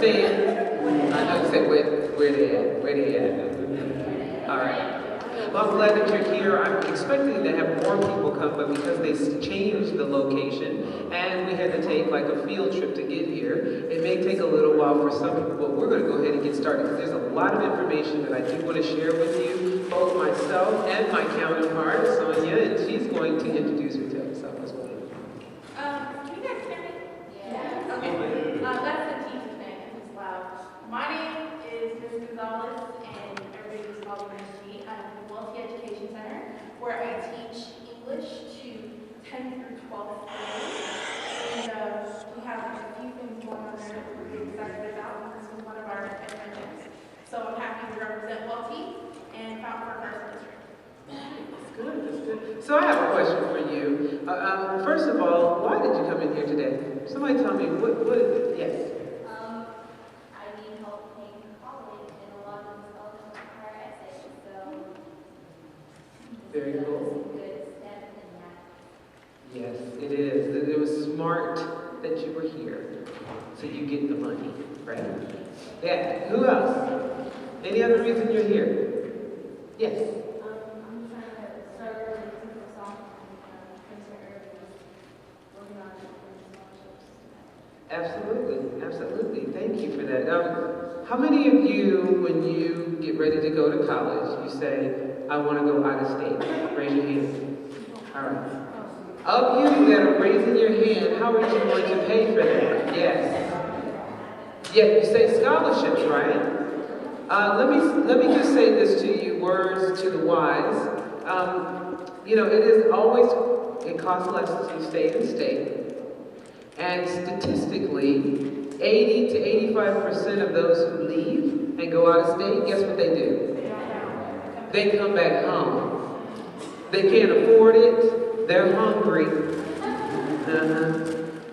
staying? I know you said where they at. Where they at? All right. Well, I'm glad that you're here. I'm expecting to have more people come, but because they changed the location and we had to take like a field trip to get here, it may take a little while for some people, but we're going to go ahead and get started because there's a lot of information that I do want to share with you, both myself and my counterpart, Sonia, and she's going to introduce herself as well. Can you guys hear me? Yeah. Okay. That's the teacher's name as well. My name is Ms. Gonzalez, and everybody just calls me Regina. I'm the Wealthy Education Center, where I teach English to 10th through 12th grade. And we have a few things going on there that we're really excited about. This is one of our interventions. So I'm happy to represent Wealthy and found for our first district. That's good, that's good. So I have a question for you. First of all, why did you come in here today? Somebody tell me, what is it? Yes. I need help paying for college, and a lot of the scholarships require essays, so Very it's cool. a good step in that. Yes, it is. It was smart that you were here, so you get the money, right? Yeah. Who else? Any other reason you're here? Yes. I'm trying to start early for song and finish early, working on scholarships. Absolutely, absolutely. Thank you for that. How many of you, when you get ready to go to college, you say, I want to go out of state? Raise your hand. All right. Of you that are raising your hand, how are you going to pay for that? Yes. Yeah, you say scholarships, right? Let me just say this to you, words to the wise. You know, it costs less to stay in state. And statistically, 80 to 85% of those who leave and go out of state, guess what they do? They come back home. They can't afford it. They're hungry.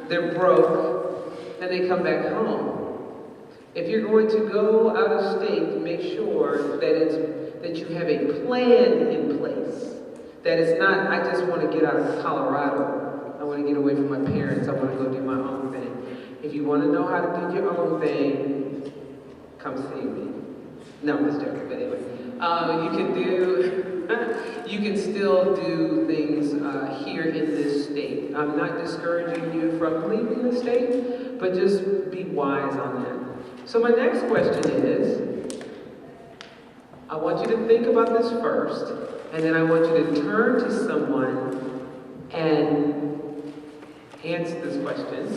They're broke. And they come back home. If you're going to go out of state, make sure that you have a plan in place. That it's not, I just want to get out of Colorado. I want to get away from my parents. I want to go do my own thing. If you want to know how to do your own thing, come see me. No, I'm just joking, but anyway. You can still do things here in this state. I'm not discouraging you from leaving the state, but just be wise on that. So my next question is, I want you to think about this first, and then I want you to turn to someone and answer this question.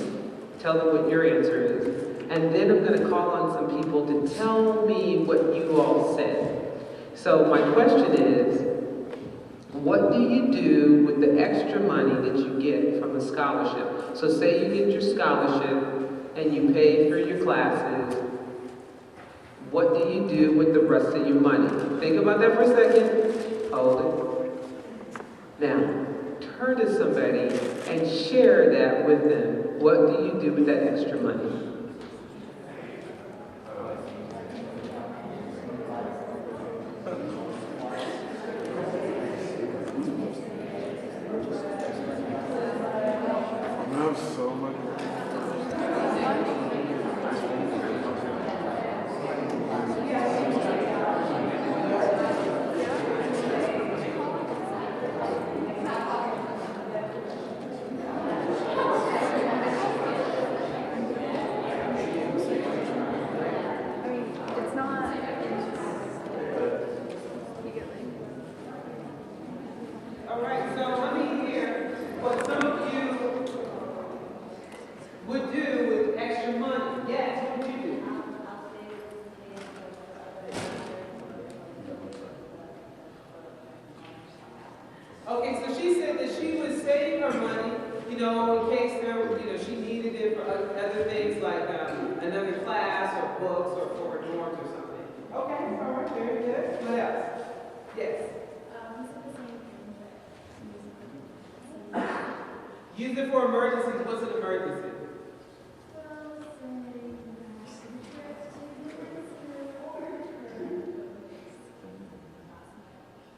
Tell them what your answer is. And then I'm going to call on some people to tell me what you all said. So my question is, what do you do with the extra money that you get from a scholarship? So say you get your scholarship and you pay for your classes. What do you do with the rest of your money? Think about that for a second. Hold it. Now, turn to somebody and share that with them. What do you do with that extra money? Okay, so she said that she would save her money, in case she needed it for other things like another class or books or for her dorms or something. Okay, all right, very good. What else? Yes. Use it for emergencies. What's an emergency?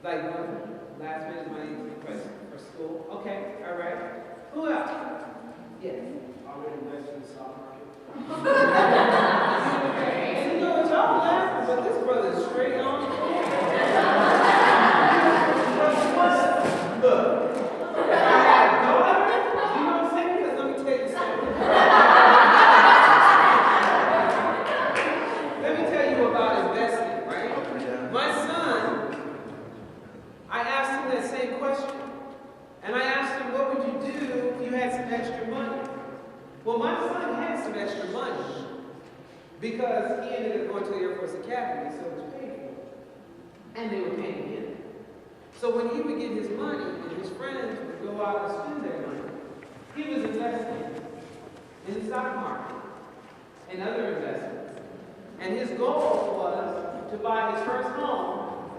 Like last minute money request for school. Okay, all right. Who else? Yes. I would invest in the stock market. because he ended up going to the Air Force Academy, so it was paid for. And they were paying him. So when he would get his money and his friends would go out and spend their money, he was investing in the stock market and other investments. And his goal was to buy his first home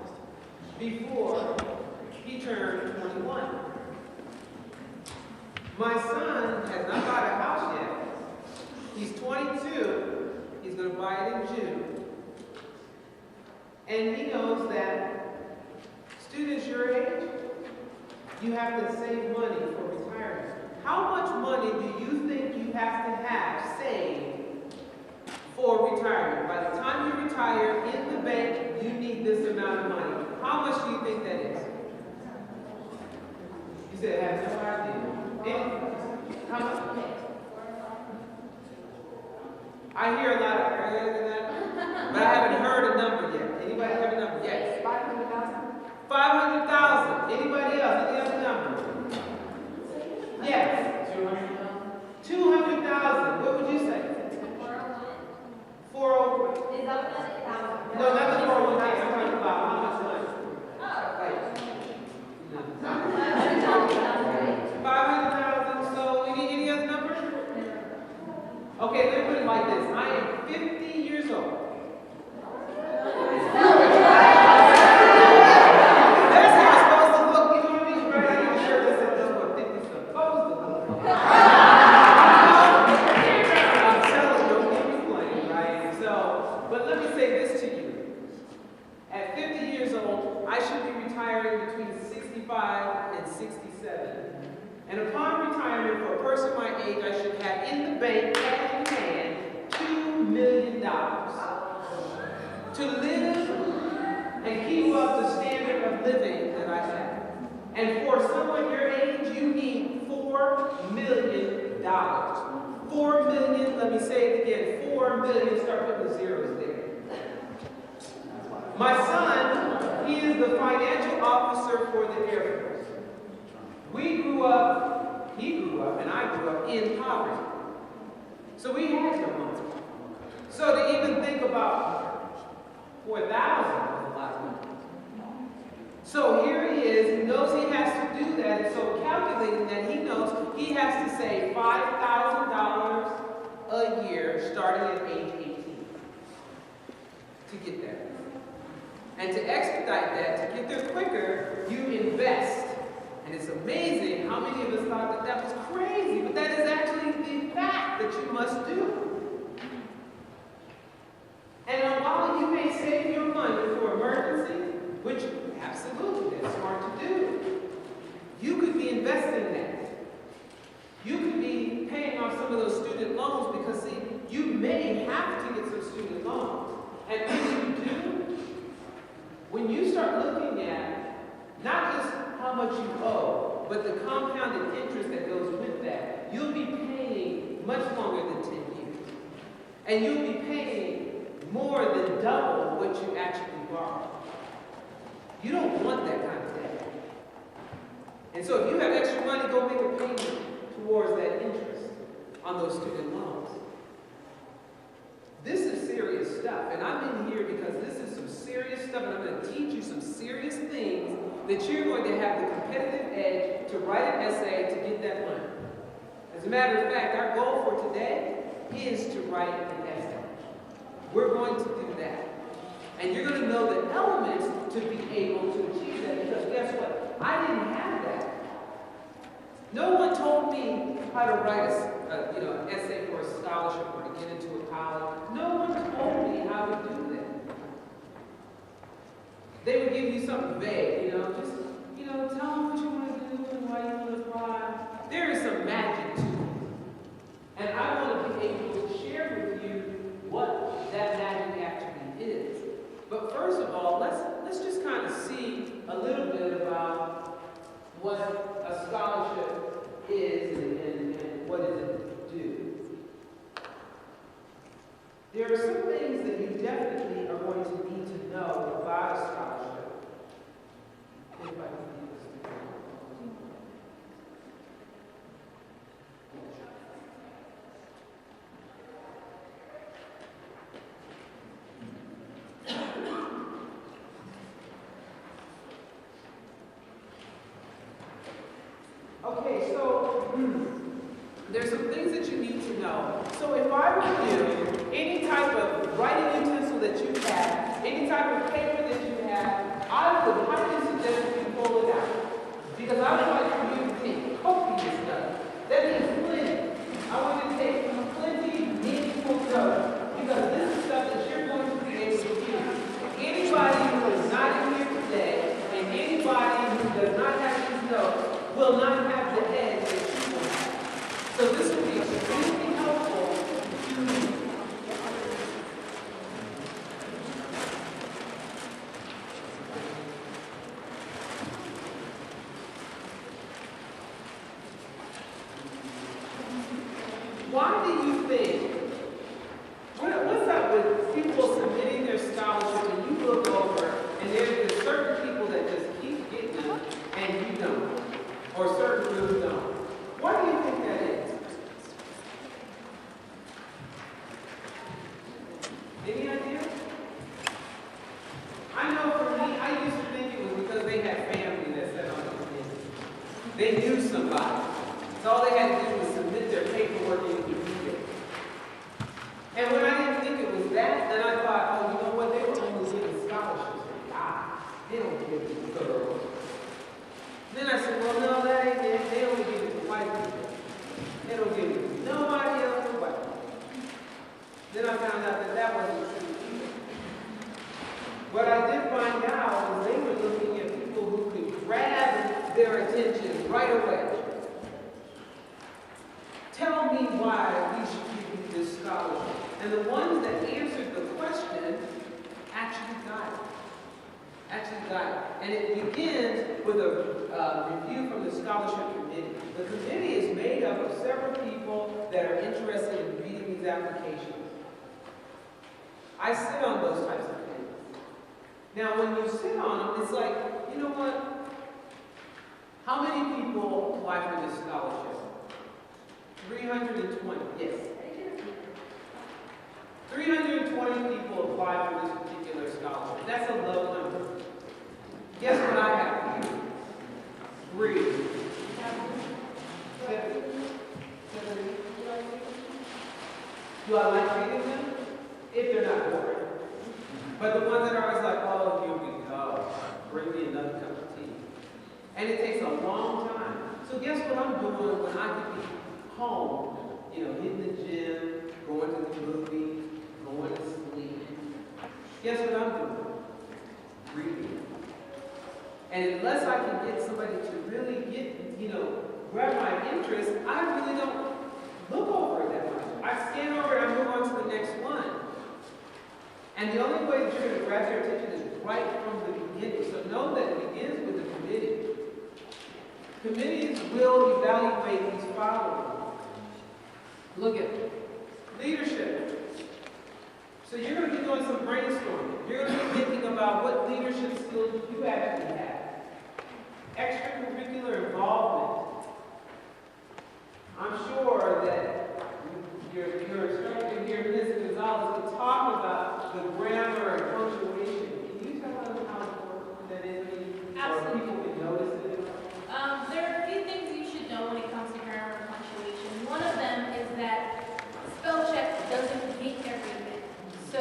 before he turned 21. My son has not bought a house yet. He's 22. He's going to buy it in June. And he knows that students your age, you have to save money for retirement. How much money do you think you have to have saved for retirement? By the time you retire in the bank, you need this amount of money. How much do you think that is? You said I have no idea. How much? I hear a lot of but I haven't heard a number yet. Anybody have a number? Yes. 500,000. 500,000. Anybody else? Any other number? Yes. 200,000. What would you say? 401. Is that No, not the 401k. I'm talking about how much money. Like, no. 500,000. So any other number? Okay, let me put it like this. I am 50 years old. That's how it's supposed to look. You know what I mean? Right? I'm not sure this is what 50 is supposed to look like. I'm telling you, don't get me playing, right? So, but let me say this to you. At 50 years old, I should be retiring between 65 and 67. And upon retirement, for a person my age, I should have in the bank, cash in hand, $2 million to live and keep up the standard of living that I have. And for someone your age, you need $4 million. 4 million, let me say it again, 4 million, start putting the zeros there. My son, he is the financial officer for the Air Force. He grew up, and I grew up in poverty. So we had no money. So to even think about 4,000 was a lot of money. So here he is, he knows he has to do that, and so calculating that, he knows he has to save $5,000 a year starting at age 18 to get there. And to expedite that, to get there quicker, you invest. And it's amazing how many of us thought that that was crazy, but that is actually the fact that you must do. And while you may save your money for emergency, which absolutely that's smart to do, you could be investing that. You could be paying off some of those student loans because, see, you may have to get some student loans. And if you do, when you start looking at not just how much you owe, but the compounded interest that goes with that, you'll be paying much longer than 10 years. And you'll be paying more than double what you actually borrow. You don't want that kind of debt. And so if you have extra money, go make a payment towards that interest on those student loans. This is serious stuff, and I'm in here because this is some serious stuff, and I'm going to teach you some serious things that you're going to have the competitive edge to write an essay to get that money. As a matter of fact, our goal for today is to write an essay. We're going to do that. And you're going to know the elements to be able to achieve that, because guess what? I didn't have that. No one told me how to write an essay for a scholarship or to get into a college. No one told me how to do that. They would give you something vague, just, tell them what you want to do and why you want to apply. There is some magic to it. And I want to be able to share with you what that magic actually is. But first of all, let's just kind of see a little bit about what a scholarship is and what does it do. There are some things that you definitely are going to need to know about a scholarship. If I can do this. there's some things that you need to know. So if I were you, any type of writing utensil that you have, any type of paper that you have, I would highly suggest you pull it out. Because I would like for you to take copious notes. That means plenty. I want you to take plenty meaningful notes. Because this is stuff that you're going to be able to use. Anybody who is not in here today, and anybody who does not have these notes, will not have the edge that you will have. So this will be extremely helpful to you. Why do you think, what's up with people submitting their scholarship and you look over and there's certain people that just keep getting them and you don't, or certain groups don't? Why do you think that is? Any idea? I know for me, I used to think it was because they had family that sat on the committee. They knew somebody. So all they had to do was submit their paperwork and you could read it. And when I didn't think it was that, then I thought, oh, you know what? They were only giving scholarships to guys. They don't give it to girls. Then I said, well, no, that ain't it. They only give it to white people. They don't give it to nobody else but white people. Then I found out that that wasn't true either. What I did find out was they were looking at people who could grab their attention right away. Tell me why we should give you this scholarship. And the ones that answered the question actually got it. And it begins with a review from the scholarship committee. The committee is made up of several people that are interested in reading these applications. I sit on those types of committees. Now, when you sit on them, it's like, you know what? How many people apply for this scholarship? 320, yes. 320 people apply for this particular scholarship. That's a low number. Guess what I have for you? 3. 7. Do I like reading them? If they're not boring. But the ones that are always like, oh, here we go. Bring me another cup of tea. And it takes a long time. So guess what I'm doing when I could be home, hitting the gym, going to the movies, going to sleep. Guess what I'm doing? Reading. And unless I can get somebody to really grab my interest, I really don't look over it that much. I scan over it, I move on to the next one. And the only way that you're going to grab their attention is right from the beginning. So know that it begins with the committee. Committees will evaluate these following. Look at leadership. So you're going to be doing some brainstorming. You're going to be thinking about what leadership skills you actually have. Extracurricular involvement. I'm sure that your instructor here, Ms. Gonzalez, will talk about the grammar and punctuation. Can you tell us how important that is? Absolutely. Or people can notice it? There are a few things you should know when it comes to grammar and punctuation. One of them is that spell check doesn't make everything. So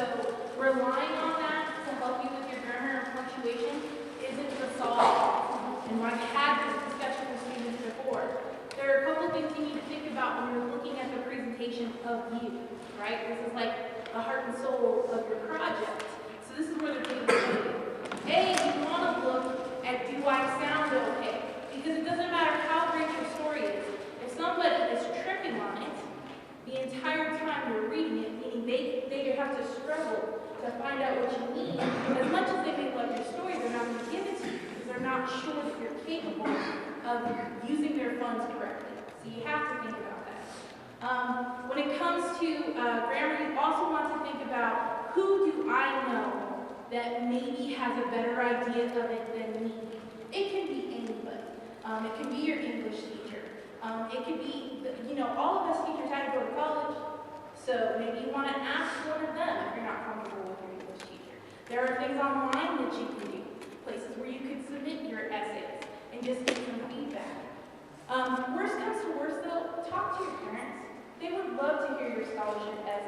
relying on that to help you with your grammar and punctuation isn't the solve. And I've had this discussion with students before. There are a couple things you need to think about when you're looking at the presentation of you, right? This is like the heart and soul of your project. So this is where the things are. You want to look at, do I sound okay? Because it doesn't matter how great your story is. If somebody is tripping on it the entire time you're reading it, meaning they have to struggle to find out what you mean, as much as they may love your story, they're not going to give it to you because they're not sure that you're capable of using their funds correctly. So you have to think about that. When it comes to grammar, you also want to think about who do I know that maybe has a better idea of it than me. It can be anybody. It can be your English teacher. It can be, all of us teachers had to go to college, so maybe you want to ask one of them if you're not comfortable with your English teacher. There are things online that you can do, places where you can submit your essays and just get some feedback. Worst comes to worst, though,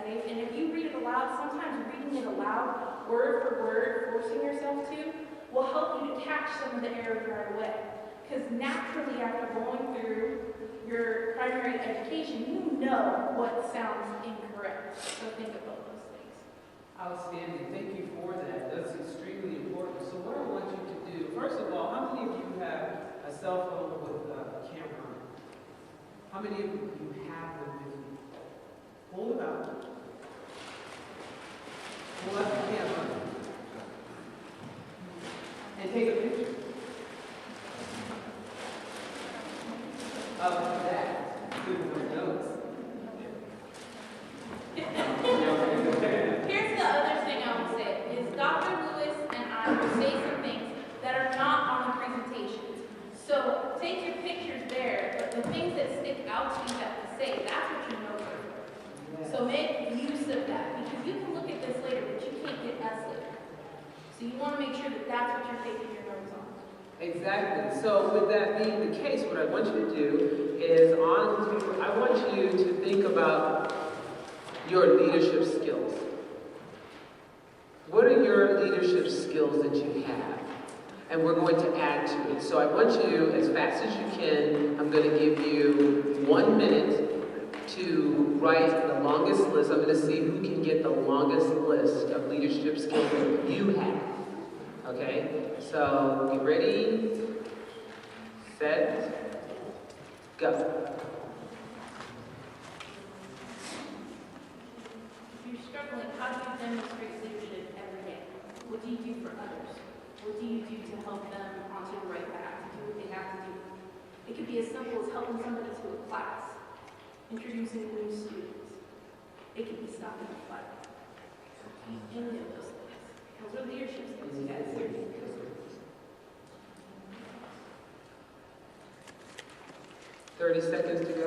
safe. And if you read it aloud, sometimes reading it aloud, word for word, forcing yourself to, will help you to catch some of the errors right away. Because naturally, after going through your primary education, you know what sounds incorrect. So think about those things. Outstanding. Thank you for that. That's extremely important. So what I want you to do, first of all, how many of you have a cell phone with a camera on it? How many of you have them with you? Hold it out. Pull out the camera. And take a picture of that. Good notes. Here's the other thing I would say, is Dr. Lewis and I will say some things that are not on the presentations. So take your pictures there, but the things that stick out to you have to say, that's what your notes are for. So make use of that, because you can look at this later, but you can't get us later. So you want to make sure that that's what you're taking your notes on. Exactly. So with that being the case, what I want you to do is I want you to think about your leadership skills. What are your leadership skills that you have? And we're going to add to it. So I want you, as fast as you can, I'm going to give you 1 minute to write the longest list. I'm going to see who can get the longest list of leadership skills that you have. Okay? So, get ready, set, go. If you're struggling, how do you demonstrate leadership every day? What do you do for others? What do you do to help them onto the right path, to do what they have to do? It could be as simple as helping somebody to a class, introducing new students. It could be stopping a fight. Any of those things. Those are leadership skills you guys see. 30 seconds to go.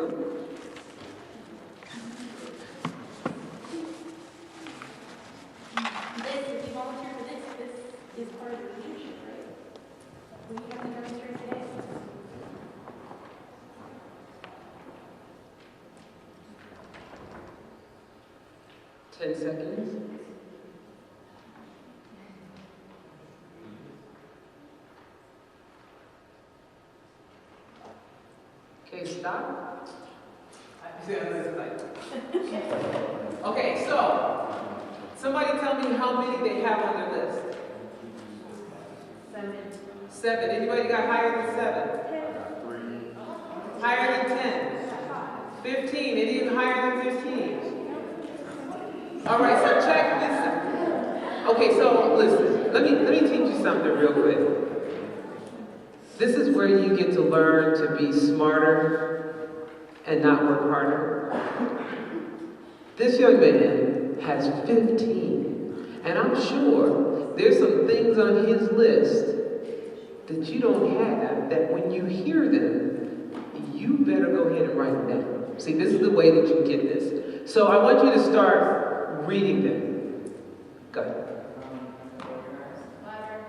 If you volunteer for this is part of the leadership, right? What do you have to demonstrate today? Ten seconds. Okay, stop. Okay, so somebody tell me how many they have on their list. 7. Anybody got higher than 7? Higher than 10? 15. Any higher than 15? All right, so check this out. Okay, so listen. Let me teach you something real quick. This is where you get to learn to be smarter and not work harder. This young man has 15, and I'm sure there's some things on his list that you don't have, that when you hear them, you better go ahead and write them down. See, this is the way that you get this. So I want you to start reading them. Go ahead.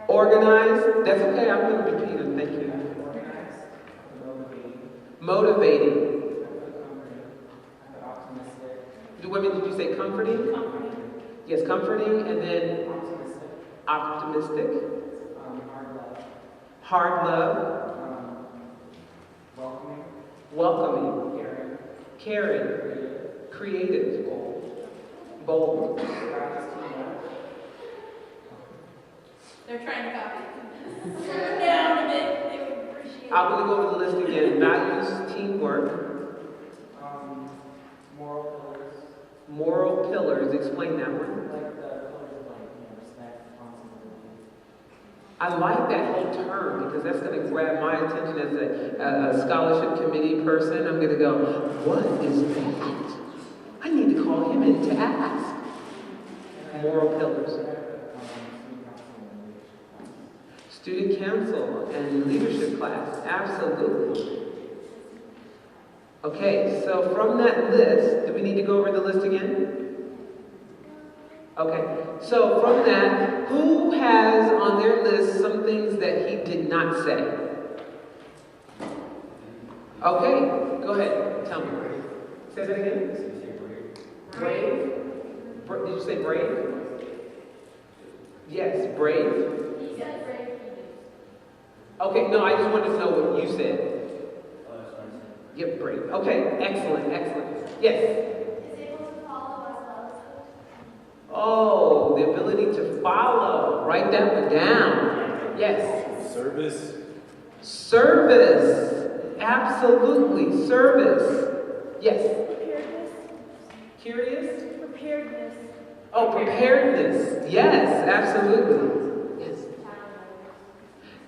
Organize. That's okay, I'm going to repeat them. Thank you. Motivating. What did you say? Comforting? Comforting. Yes, comforting, and then optimistic. Hard love. Welcoming. Caring. Creative. Bold. They're trying to copy. Slow down a bit. They would appreciate it. I'm going to go to the list again. Values, teamwork. Moral pillars. Explain that one. I like that whole term because that's going to grab my attention as a scholarship committee person. I'm going to go, what is that? I need to call him in to ask. Moral pillars. Student council and leadership class. Absolutely. Okay, so from that list, do we need to go over the list again? Okay, so from that, who has on their list some things that he did not say? Okay, go ahead, tell me. Say that again. Brave. Did you say brave? Yes, brave. He said brave. Okay, no, I just wanted to know what you said. Yep, brave. Okay, excellent, excellent. Yes? Is able to follow as well as others. Oh, the ability to follow. Write that one down. Yes. Service. Service. Absolutely. Service. Yes. Preparedness. Curious? Preparedness. Oh, preparedness. Yes, absolutely. Yes.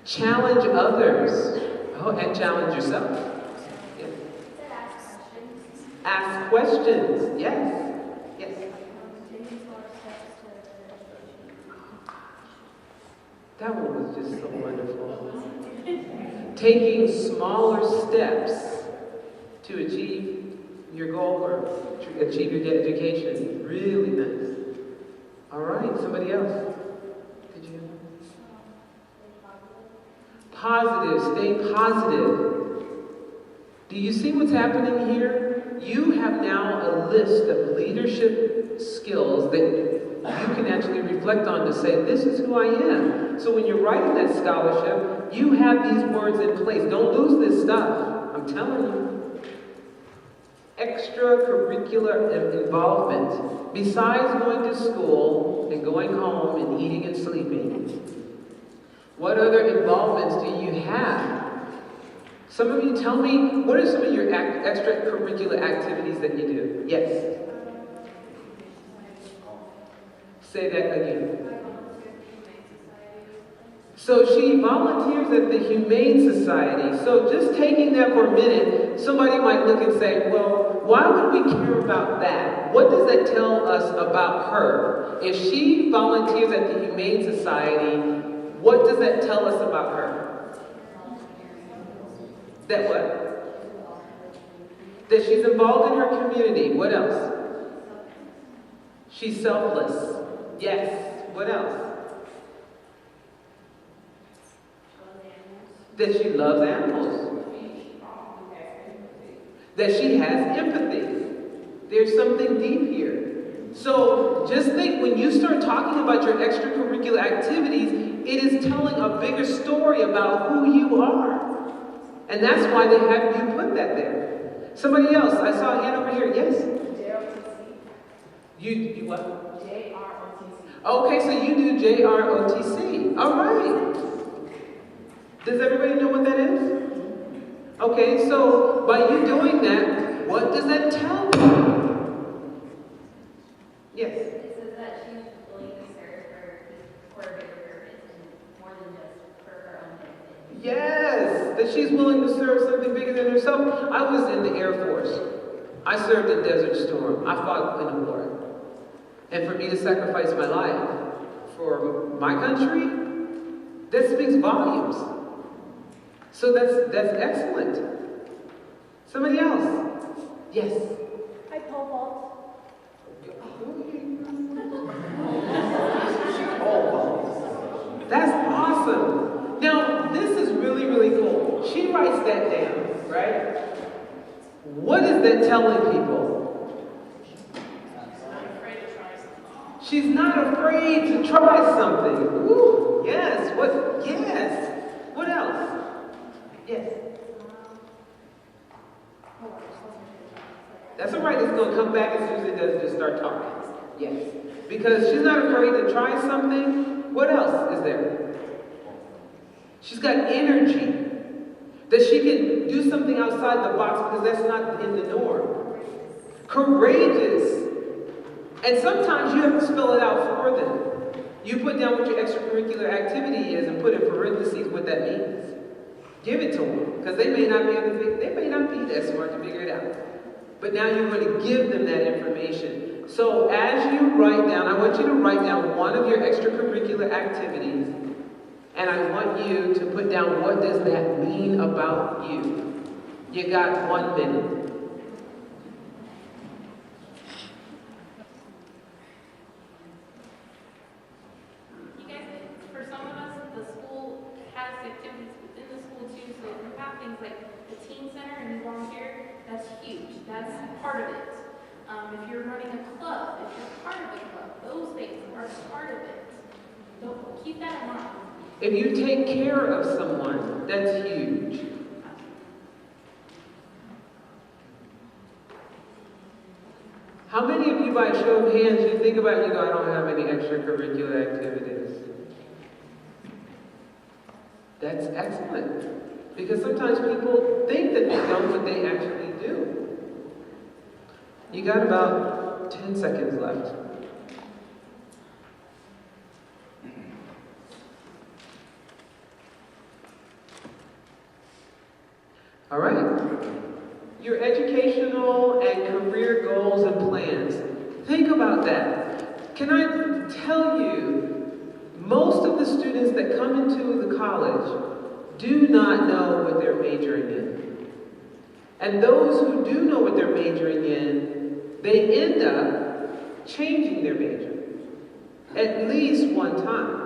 Challenge others. Oh, and challenge yourself. Yes. Said ask questions. Ask questions. Yes. Yes. Taking small steps to education. That one was just so wonderful. Taking smaller steps to achieve your goal or to achieve your education. Really nice. All right, somebody else. Did you? Positive, stay positive. Do you see what's happening here? You have now a list of leadership skills that you can actually reflect on to say, this is who I am. So when you're writing that scholarship, you have these words in place. Don't lose this stuff. I'm telling you. Extracurricular involvement. Besides going to school and going home and eating and sleeping, what other involvements do you have? Some of you tell me, what are some of your extracurricular activities that you do? Yes. Say that again. So she volunteers at the Humane Society. So just taking that for a minute, somebody might look and say, well, why would we care about that? What does that tell us about her? If she volunteers at the Humane Society, what does that tell us about her? That what? That she's involved in her community. What else? She's selfless. Yes. What else? That she loves animals. That she has empathy. There's something deep here. So just think, when you start talking about your extracurricular activities, it is telling a bigger story about who you are. And that's why they have you put that there. Somebody else, I saw a hand over here. Yes? JROTC. You what? JROTC. Okay, so you do JROTC. All right. Does everybody know what that is? Okay, so by you doing that, what does that tell you? Yes? It says that she's willing to serve for a bigger purpose and more than just for her own benefit. Yes, that she's willing to serve something bigger than herself. I was in the Air Force. I served in Desert Storm. I fought in a war. And for me to sacrifice my life for my country, that speaks volumes. So that's excellent. Somebody else? Yes. I pole vault. That's awesome. Now, this is really, really cool. She writes that down, right? What is that telling people? She's not afraid to try something. Ooh, yes. Yes. What else? Yes. That's all right. It's going to come back as soon as it does. Just start talking. Yes. Because she's not afraid to try something. What else is there? She's got energy. That she can do something outside the box because that's not in the norm. Courageous. And sometimes you have to spell it out for them. You put down what your extracurricular activity is and put in parentheses what that means. Give it to them, because they may not be that smart to figure it out. But now you're going to give them that information. So as you write down, I want you to write down one of your extracurricular activities, and I want you to put down what does that mean about you. You got 1 minute. You guys, for some of us, the school has activities within the school too, so if you have things like the teen center and you volunteer, that's huge. That's part of it. If you're running a club, if you're part of a club, those things are part of it. Don't keep that in mind. If you take care of someone, that's huge. How many of you, by a show of hands, you think about it and you go, I don't have any extracurricular activities? That's excellent. Because sometimes people think that they don't, but they actually do. You got about 10 seconds left. All right. Your educational and career goals and plans. Think about that. Can I tell you, most of the students that come into the college do not know what they're majoring in. And those who do know what they're majoring in, they end up changing their major at least one time.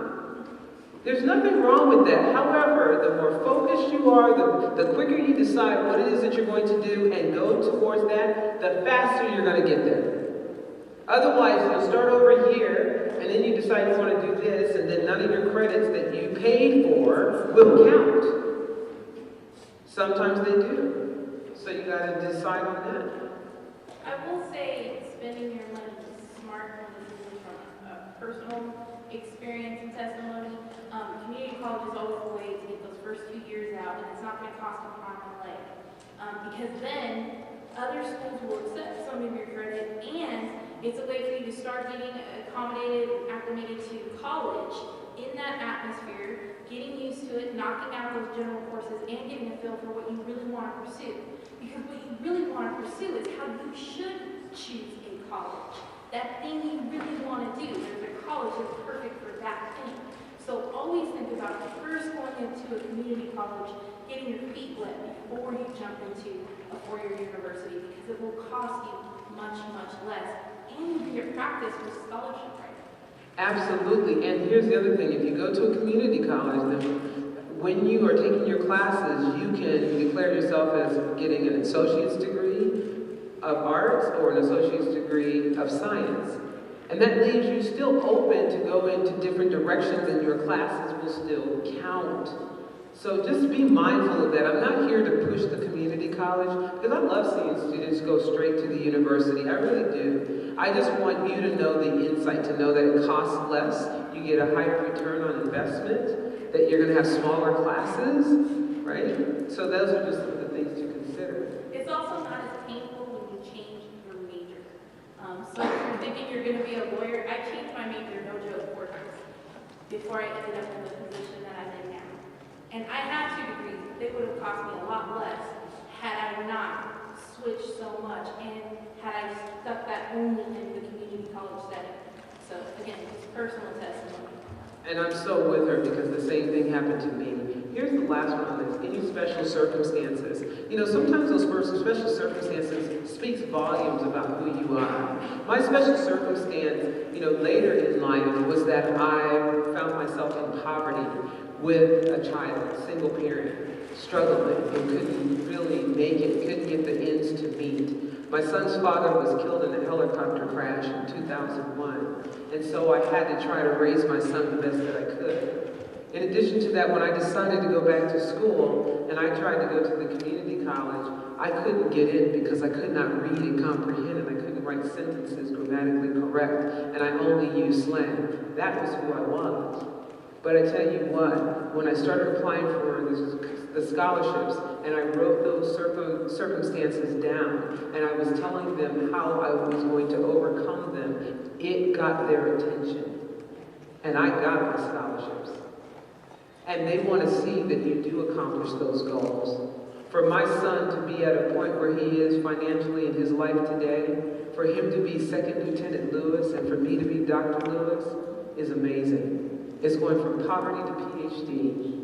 There's nothing wrong with that. However, the more focused you are, the quicker you decide what it is that you're going to do and go towards that, the faster you're going to get there. Otherwise, you'll start over here, and then you decide you want to do this, and then none of your credits that you paid for will count. Sometimes they do. So you got to decide on that. I will say spending your money smart, and this is from a personal experience and testimony. Community college is always the way to get those first 2 years out, and it's not going to cost an arm and a leg. Because then other schools will accept some of your credit, and it's a way for you to start getting accommodated and acclimated to college in that atmosphere, getting used to it, knocking out those general courses, and getting a feel for what you really want to pursue. Because what you really want to pursue is how you should choose a college. That thing you really want to do. There's a college that's perfect for that thing. So always think about first going into a community college, getting your feet wet before you jump into a four-year university, because it will cost you much, much less. And you can get practice with scholarship right now. Absolutely. And here's the other thing. If you go to a community college, then when you are taking your classes, you can declare yourself as getting an associate's degree of arts or an associate's degree of science. And that leaves you still open to go into different directions, and your classes will still count. So just be mindful of that. I'm not here to push the community college, because I love seeing students go straight to the university. I really do. I just want you to know the insight, to know that it costs less, you get a higher return on investment, that you're going to have smaller classes, right? So those are just some of the things to consider. It's also not as painful when you change your major. So if you're thinking you're going to be a lawyer, I changed my major, no joke, 4 times before I ended up in the position that I'm in now. And I have 2 degrees. They would have cost me a lot less had I not switched so much and had I stuck that only in the community college setting. So again, it's personal testimony. And I'm so with her, because the same thing happened to me. Here's the last one on this. Any special circumstances. You know, sometimes those special circumstances speaks volumes about who you are. My special circumstance, you know, later in life was that I found myself in poverty with a child, single parent, struggling and couldn't really make it, couldn't get the ends to meet. My son's father was killed in a helicopter crash in 2001, and so I had to try to raise my son the best that I could. In addition to that, when I decided to go back to school and I tried to go to the community college, I couldn't get in because I could not read and comprehend, and I couldn't write sentences grammatically correct, and I only used slang. That was who I was. But I tell you what, when I started applying for the scholarships, and I wrote those circumstances down, and I was telling them how I was going to overcome them, it got their attention. And I got the scholarships. And they want to see that you do accomplish those goals. For my son to be at a point where he is financially in his life today, for him to be Second Lieutenant Lewis, and for me to be Dr. Lewis, is amazing. It's going from poverty to PhD.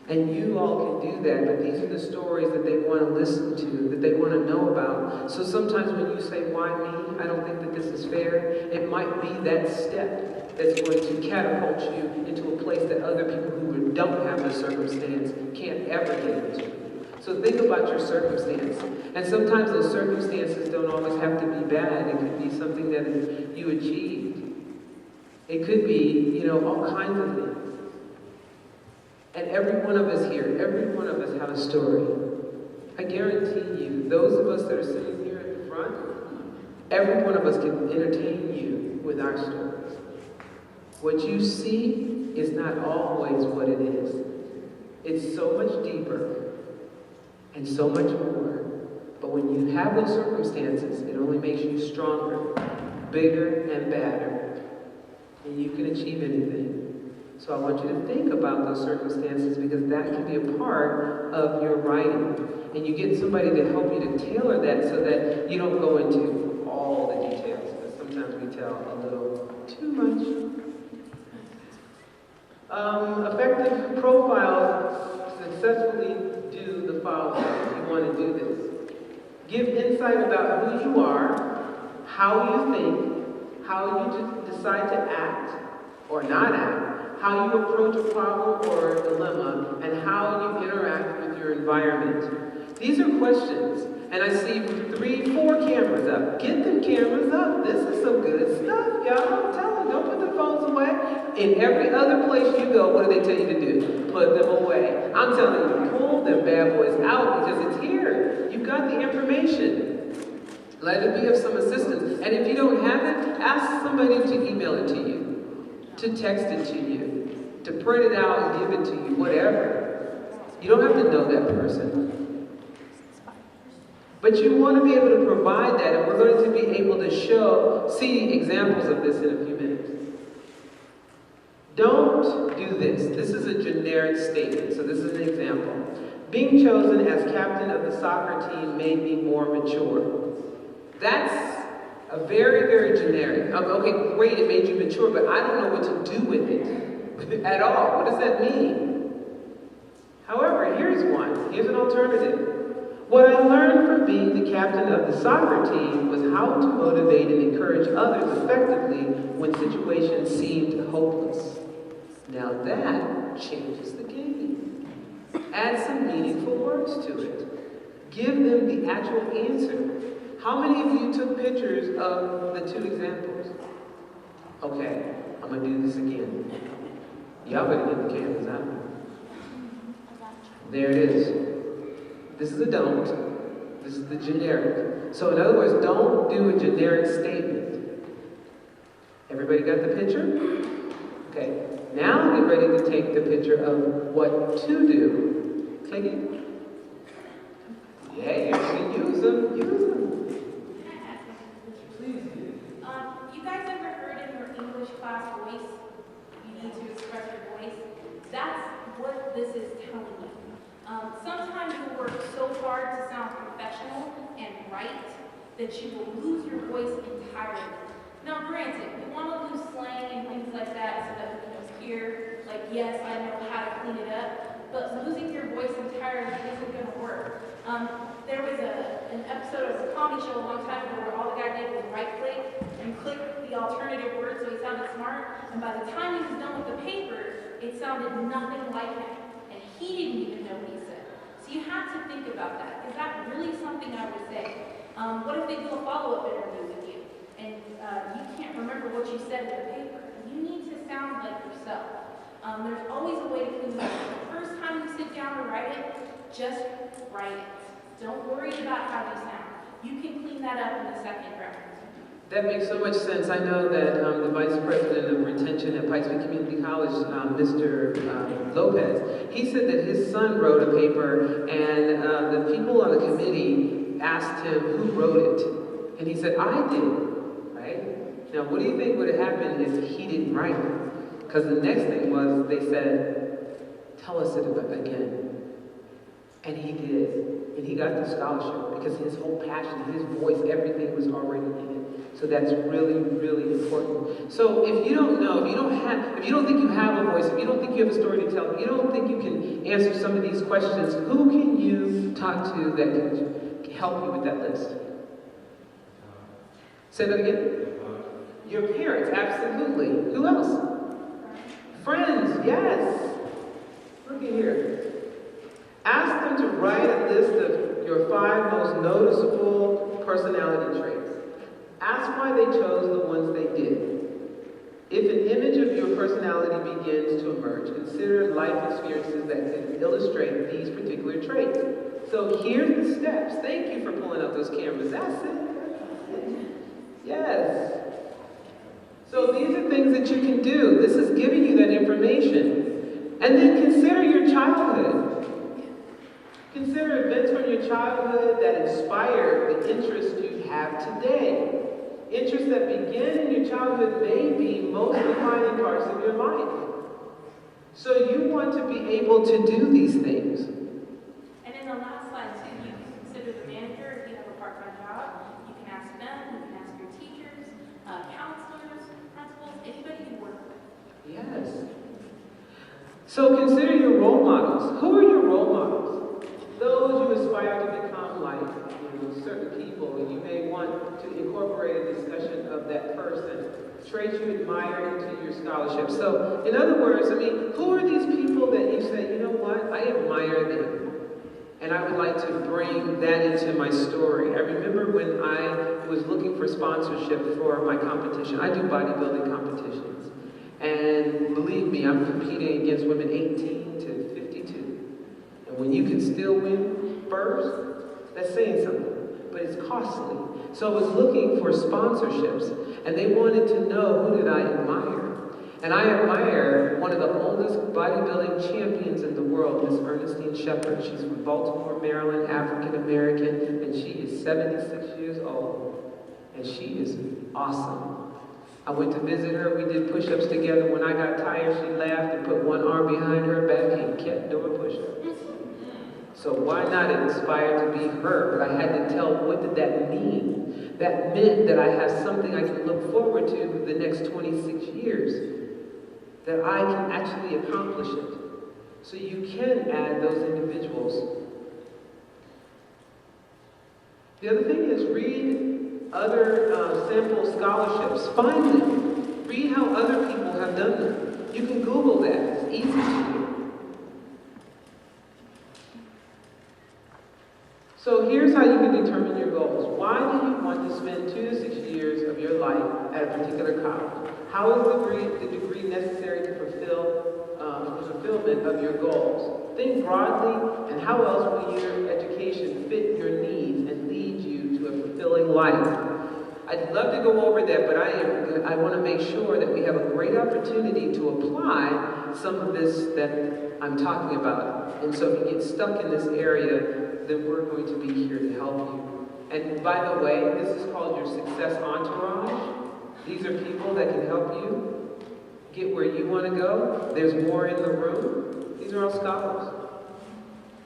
And you all can do that, but these are the stories that they want to listen to, that they want to know about. So sometimes when you say, why me? I don't think that this is fair. It might be that step that's going to catapult you into a place that other people who don't have the circumstance can't ever get into. So think about your circumstance. And sometimes those circumstances don't always have to be bad. It could be something that you achieved. It could be, all kinds of things. And every one of us here, every one of us have a story. I guarantee you, those of us that are sitting here at the front, every one of us can entertain you with our stories. What you see is not always what it is. It's so much deeper and so much more. But when you have those circumstances, it only makes you stronger, bigger, and badder. And you can achieve anything. So I want you to think about those circumstances because that can be a part of your writing. And you get somebody to help you to tailor that so that you don't go into all the details. Because sometimes we tell a little too much. Effective profiles successfully do the following if you want to do this. Give insight about who you are, how you think, how you decide to act or not act, how you approach a problem or a dilemma, and how you interact with your environment. These are questions, and I see 3, 4 cameras up. Get them cameras up. This is some good stuff, y'all. I'm telling you, don't put the phones away. In every other place you go, what do they tell you to do? Put them away. I'm telling you, pull them bad boys out because it's here. You've got the information. Let it be of some assistance. And if you don't have it, ask somebody to email it to you, to text it to you, to print it out and give it to you, whatever. You don't have to know that person. But you want to be able to provide that, and we're going to be able to see examples of this in a few minutes. Don't do this. This is a generic statement, so this is an example. Being chosen as captain of the soccer team made me more mature. That's a very, very generic. Okay, great, it made you mature, but I don't know what to do with it at all. What does that mean? However, here's one. Here's an alternative. What I learned from being the captain of the soccer team was how to motivate and encourage others effectively when situations seemed hopeless. Now that changes the game. Add some meaningful words to it. Give them the actual answer. How many of you took pictures of the 2 examples? Okay, I'm going to do this again. Y'all better get the cameras out. There it is. This is a don't. This is the generic. So in other words, don't do a generic statement. Everybody got the picture? Okay. Now get ready to take the picture of what to do. Click it. Yeah, you can use them. Use them. Please do. You guys ever heard in your English class voice, you need to express your voice? That's what this is telling you. Sometimes you work so hard to sound professional and right that you will lose your voice entirely. Now granted, we want to lose slang and things like that so that we can hear, like, yes, I know how to clean it up, but losing your voice entirely isn't going to work. There was an episode of a comedy show a long time ago where all the guy did was right-click and click the alternative word so he sounded smart, and by the time he was done with the paper, it sounded nothing like him, and he didn't even know what he said. So you have to think about that. Is that really something I would say? What if they do a follow-up interview with you, and you can't remember what you said in the paper? You need to sound like yourself. There's always a way to clean it up. The first time you sit down to write it, just write it. Don't worry about how you sound. You can clean that up in the second draft. That makes so much sense. I know that the Vice President of Retention at Pikesville Community College, Mr. Lopez, he said that his son wrote a paper and the people on the committee asked him who wrote it. And he said, I did, right? Now, what do you think would have happened if he didn't write it? Because the next thing was they said, tell us it again. And he did. And he got the scholarship because his whole passion, his voice, everything was already in it. So that's really, really important. So if you don't know, if you don't think you have a voice, if you don't think you have a story to tell, if you don't think you can answer some of these questions, who can you talk to that can help you with that list? Say that again. Your parents, absolutely. Who else? Friends, yes. Look at here. Ask them to write a list of your 5 most noticeable personality traits. Ask why they chose the ones they did. If an image of your personality begins to emerge, consider life experiences that can illustrate these particular traits. So here's the steps. Thank you for pulling up those cameras. That's it. Yes. So these are things that you can do. This is giving you that information. And then consider your childhood. Consider events from your childhood that inspire the interests you have today. Interests that begin in your childhood may be most defining parts of your life. So you want to be able to do these things. And in the last slide too, you can consider the manager if you have a part-time job. You can ask them, you can ask your teachers, counselors, principals, anybody you work with. Yes. So consider your role models. Who are your role models? Those you aspire to become like, certain people, and you may want to incorporate a discussion of that person. Traits you admire into your scholarship. So, in other words, who are these people that you say, you know what, I admire them, and I would like to bring that into my story. I remember when I was looking for sponsorship for my competition. I do bodybuilding competitions, and believe me, I'm competing against women 18 to 52. And when you can still win first, that's saying something. But it's costly. So I was looking for sponsorships, and they wanted to know who did I admire. And I admire one of the oldest bodybuilding champions in the world, Miss Ernestine Shepherd. She's from Baltimore, Maryland, African American, and she is 76 years old. And she is awesome. I went to visit her. We did push-ups together. When I got tired, she laughed and put one arm behind her back and kept doing push-ups. So why not inspire to be her? But I had to tell, what did that mean? That meant that I have something I can look forward to the next 26 years. That I can actually accomplish it. So you can add those individuals. The other thing is read other sample scholarships. Find them. Read how other people have done them. You can Google that. It's easy to do. So here's how you can determine your goals. Why do you want to spend 2 to 6 years of your life at a particular college? How is the degree necessary to fulfill the fulfillment of your goals? Think broadly, and how else will your education fit your needs and lead you to a fulfilling life? I'd love to go over that, but I want to make sure that we have a great opportunity to apply some of this that I'm talking about. And so if you get stuck in this area, then we're going to be here to help you. And by the way, this is called your success entourage. These are people that can help you get where you want to go. There's more in the room. These are all scholars.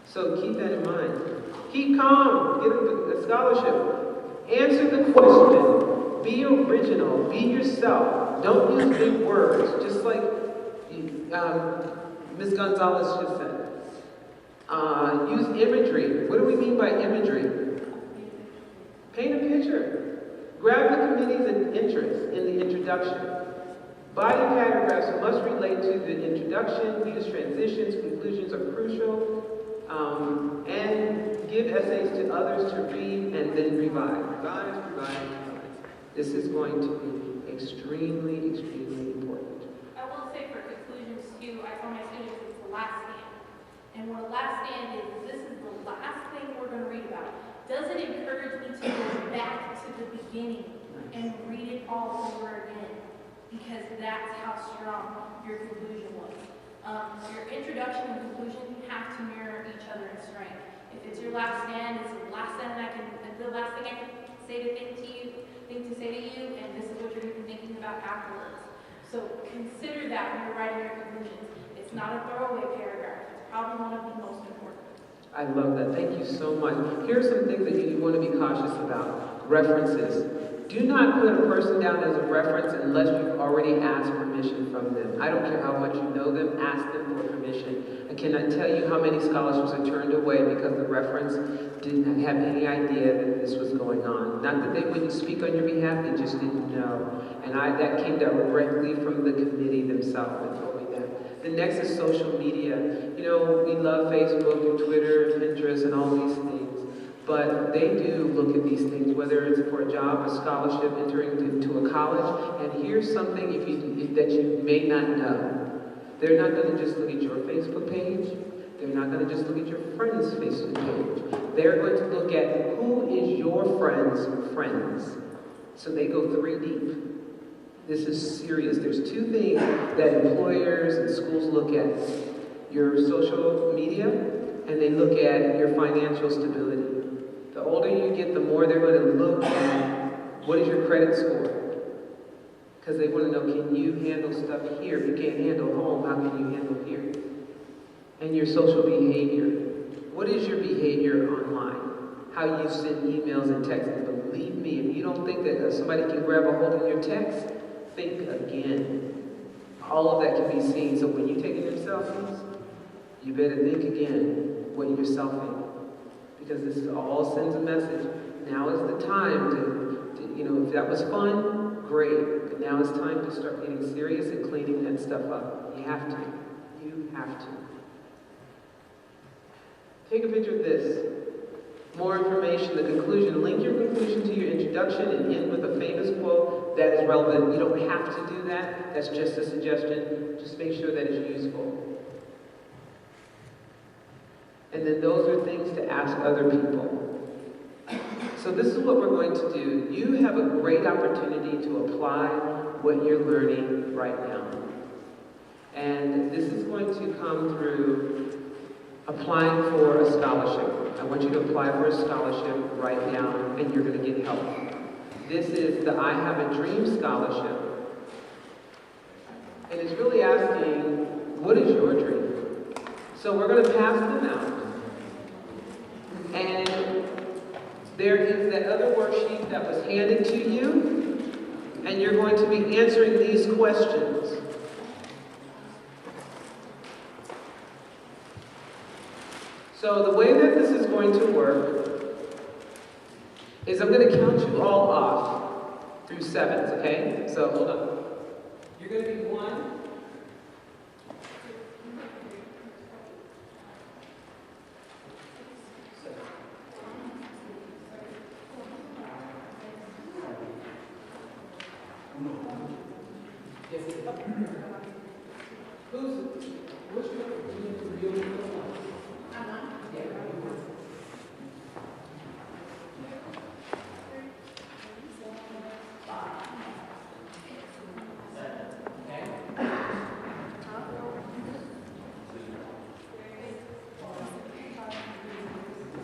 So keep that in mind. Keep calm. Get a scholarship. Answer the question. Be original. Be yourself. Don't use big words. Just like Ms. Gonzalez just said. Use imagery. What do we mean by imagery? Paint a picture. Grab the committee's interest in the introduction. Body paragraphs must relate to the introduction. Use transitions. Conclusions are crucial. And give essays to others to read and then revise. Revise. This is going to be extremely, extremely important. I will say for conclusions too, I tell my students it's the last stand. And what a last stand is this is the last thing we're going to read about. Does it encourage me to go back to the beginning and read it all over again? Because that's how strong your conclusion was. Your introduction and conclusion have to mirror each other in strength. If it's your last stand, it's the last thing I can say to you, and this is what you're going to be thinking about afterwards. So consider that when you're writing your conclusions. It's not a throwaway paragraph. It's probably one of the most important. I love that. Thank you so much. Here are some things that you want to be cautious about. References. Do not put a person down as a reference unless you've already asked permission from them. I don't care how much you know them, ask them for permission. I cannot tell you how many scholarships are turned away because the reference didn't have any idea that this was going on. Not that they wouldn't speak on your behalf, they just didn't know. And that came directly from the committee themselves and told me that. The next is social media. You know, we love Facebook and Twitter and Pinterest and all these things, but they do look at these things, whether it's for a job, a scholarship, entering into a college. And here's something that you may not know. They're not going to just look at your Facebook page. They're not going to just look at your friend's Facebook page. They're going to look at who is your friend's friends. So they go 3 deep. This is serious. There's 2 things that employers and schools look at. Your social media, and they look at your financial stability. The older you get, the more they're going to look at what is your credit score. Because they want to know, can you handle stuff here? If you can't handle home, how can you handle here? And your social behavior. What is your behavior online? How you send emails and texts. Believe me, if you don't think that somebody can grab a hold of your text, think again. All of that can be seen. So when you're taking your selfies, you better think again what you're selfing. Because this all sends a message. Now is the time to, you know, if that was fun, great. But now it's time to start getting serious and cleaning that stuff up. You have to. You have to. Take a picture of this. More information, the conclusion. Link your conclusion to your introduction and end with a famous quote that is relevant. You don't have to do that. That's just a suggestion. Just make sure that it's useful. And then those are things to ask other people. So this is what we're going to do. You have a great opportunity to apply what you're learning right now. And this is going to come through applying for a scholarship. I want you to apply for a scholarship right now, and you're going to get help. This is the I Have a Dream Scholarship. And it's really asking, what is your dream? So we're going to pass them out. And there is that other worksheet that was handed to you, and you're going to be answering these questions. So the way that this is going to work is I'm going to count you all off through 7s, okay? So hold on. You're going to be 1. Yes, it's up. What's your real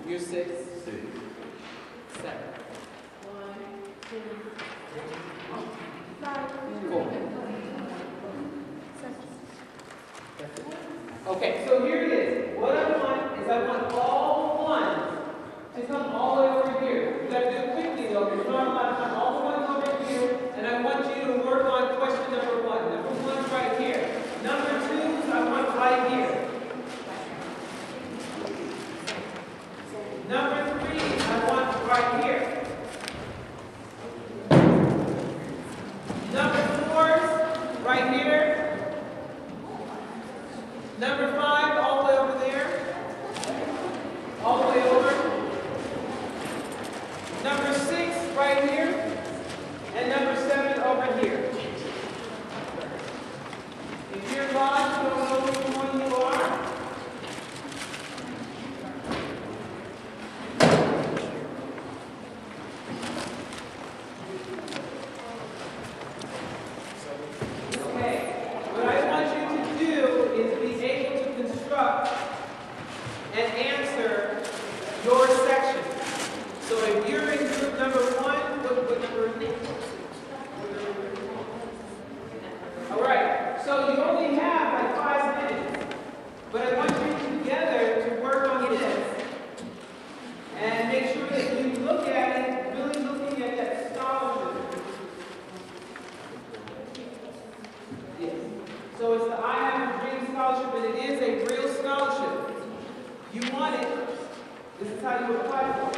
You're 6. 7. 1, 2, 3, 4. Okay, so here it is. What I want is I want all 1s to come all the way over here. You got to do it quickly though, because you don't have a lot of time. All the 1s over here, and I want you to work on question number 1. Number 1's right here. Number 2's I want right here. Number 3, I want right here. Number 4's right here. Number 5, all the way over there. All the way over. Number 6, right here. And number 7, over here. If you're lost, you don't know which one you are. And answer your section. So if you're in group number 1, what number is it? All right. So you only have like 5 minutes, but I want you together to work on this and make sure that you look at it, really looking at that scholarship. Yes. So it's the I Have a Dream Scholarship, and it is a real scholarship. You want it. This is how you apply for it.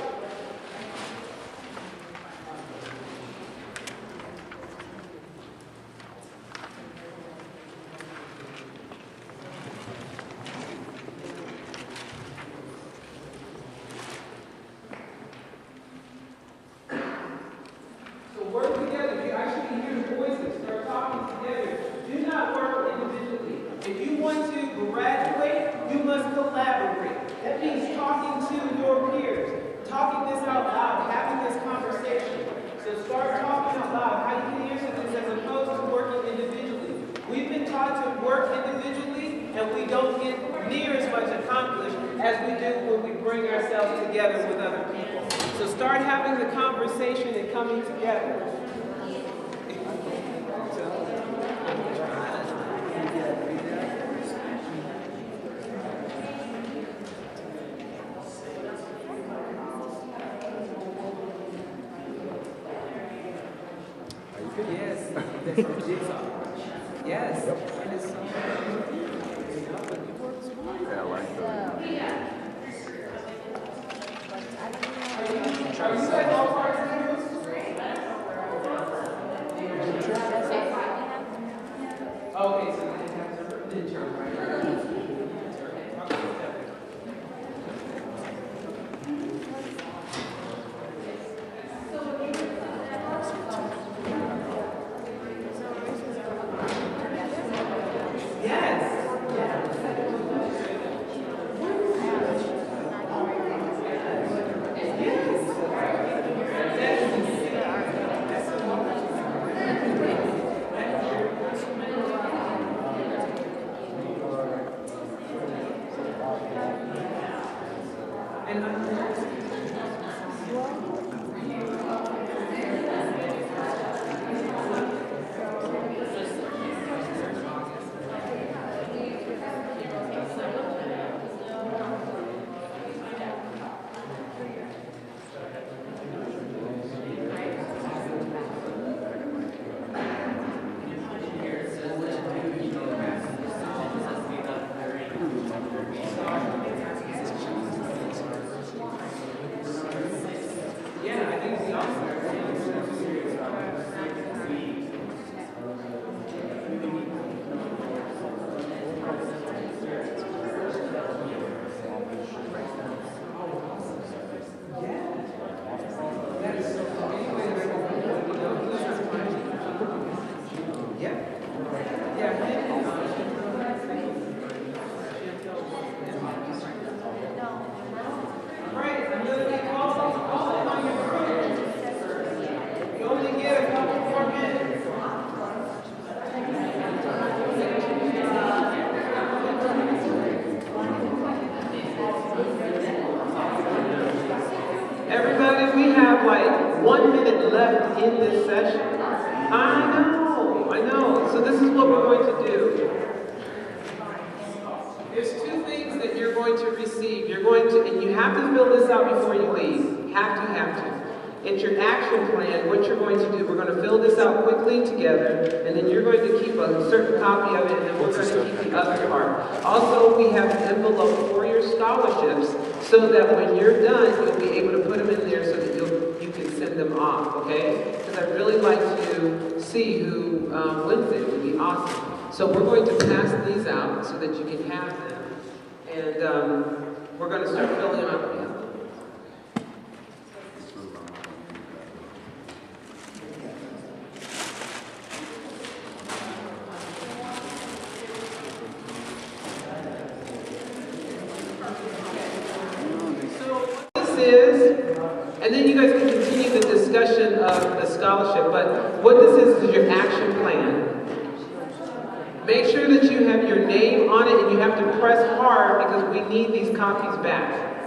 work individually and we don't get near as much accomplished as we do when we bring ourselves together with other people. So start having the conversation and coming together. Yes, that's the jigsaw. Yes. And it's so Yeah, I like that. Are you guys all part-timers? Okay, so they have some intern, right? Everybody, we have like 1 minute left in this session. I know. So this is what we're going to do. There's two things that you're going to receive. You're going to, and you have to fill this out before you leave. Have to. It's your action plan, what you're going to do. We're going to fill this out quickly together, and then you're going to keep a certain copy of it, and then we're going to keep the other part. Also, we have an envelope for your scholarships, so that when you're done, you'll be able to put them in there so that you can send them off, okay? Because I'd really like to see who wins it. It would be awesome. So we're going to pass these out so that you can have them. And we're going to start filling them out. And then you guys can continue the discussion of the scholarship, but what this is your action plan. Make sure that you have your name on it and you have to press hard because we need these copies back.